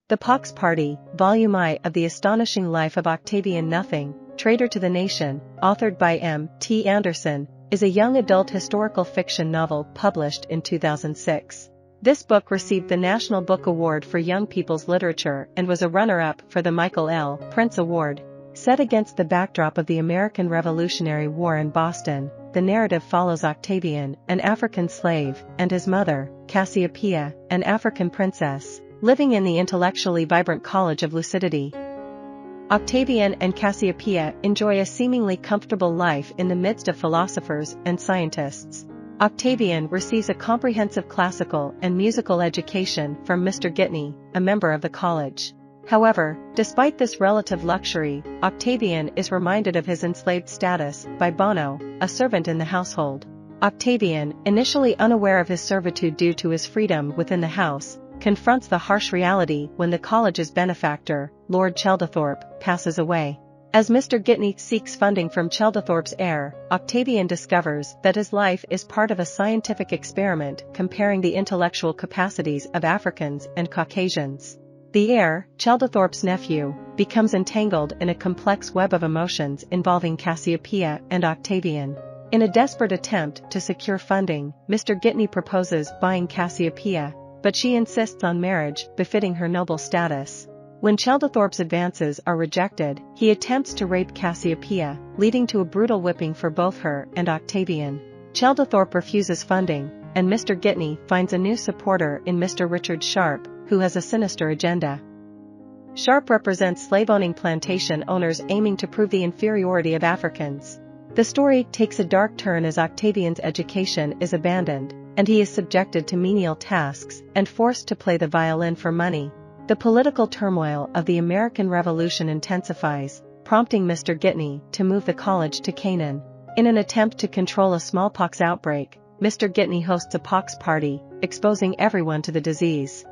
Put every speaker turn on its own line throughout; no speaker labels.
The Pox Party, Volume I of The Astonishing Life of Octavian Nothing, Traitor to the Nation, authored by M. T. Anderson, is a young adult historical fiction novel published in 2006. This book received the National Book Award for Young People's Literature and was a runner-up for the Michael L. Prince Award. Set against the backdrop of the American Revolutionary War in Boston, the narrative follows Octavian, an African slave, and his mother, Cassiopeia, an African princess, living in the intellectually vibrant College of Lucidity. Octavian and Cassiopeia enjoy a seemingly comfortable life in the midst of philosophers and scientists. Octavian receives a comprehensive classical and musical education from Mr. Gitney, a member of the college. However, despite this relative luxury, Octavian is reminded of his enslaved status by Bono, a servant in the household. Octavian, initially unaware of his servitude due to his freedom within the house, confronts the harsh reality when the college's benefactor, Lord Chelderthorpe, passes away. As Mr. Gitney seeks funding from Chelderthorpe's heir, Octavian discovers that his life is part of a scientific experiment comparing the intellectual capacities of Africans and Caucasians. The heir, Chelderthorpe's nephew, becomes entangled in a complex web of emotions involving Cassiopeia and Octavian. In a desperate attempt to secure funding, Mr. Gitney proposes buying Cassiopeia, but she insists on marriage befitting her noble status. When Chelderthorpe's advances are rejected, he attempts to rape Cassiopeia, leading to a brutal whipping for both her and Octavian. Chelderthorpe refuses funding, and Mr. Gitney finds a new supporter in Mr. Richard Sharp, who has a sinister agenda. Sharp represents slave-owning plantation owners aiming to prove the inferiority of Africans. The story takes a dark turn as Octavian's education is abandoned, and he is subjected to menial tasks and forced to play the violin for money. The political turmoil of the American Revolution intensifies, prompting Mr. Gitney to move the college to Canaan. In an attempt to control a smallpox outbreak, Mr. Gitney hosts a pox party, exposing everyone to the disease.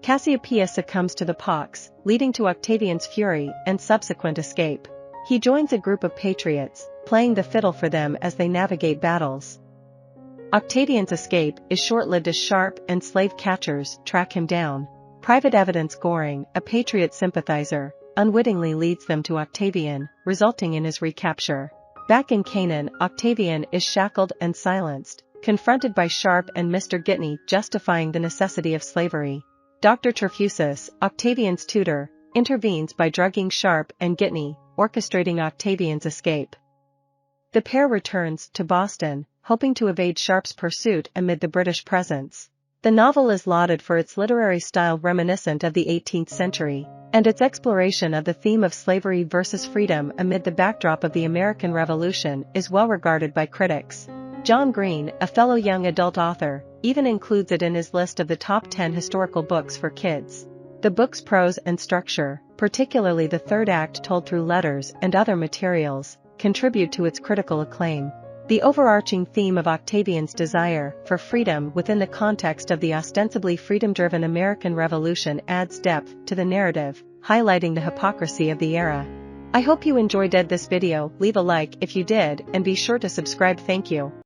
Cassiopeia succumbs to the pox, leading to Octavian's fury and subsequent escape. He joins a group of patriots, playing the fiddle for them as they navigate battles. Octavian's escape is short-lived as Sharp and slave catchers track him down. Private Evidence Goring, a patriot sympathizer, unwittingly leads them to Octavian, resulting in his recapture. Back in Canaan, Octavian is shackled and silenced, confronted by Sharp and Mr. Gitney justifying the necessity of slavery. Dr. Trefusis, Octavian's tutor, intervenes by drugging Sharp and Gitney, orchestrating Octavian's escape. The pair returns to Boston, hoping to evade Sharp's pursuit amid the British presence. The novel is lauded for its literary style reminiscent of the 18th century, and its exploration of the theme of slavery versus freedom amid the backdrop of the American Revolution is well regarded by critics. John Green, a fellow young adult author, even includes it in his list of the top 10 historical books for kids. The book's prose and structure, particularly the third act told through letters and other materials, contribute to its critical acclaim. The overarching theme of Octavian's desire for freedom within the context of the ostensibly freedom-driven American Revolution adds depth to the narrative, highlighting the hypocrisy of the era. I hope you enjoyed this video. Leave a like if you did and be sure to subscribe. Thank you.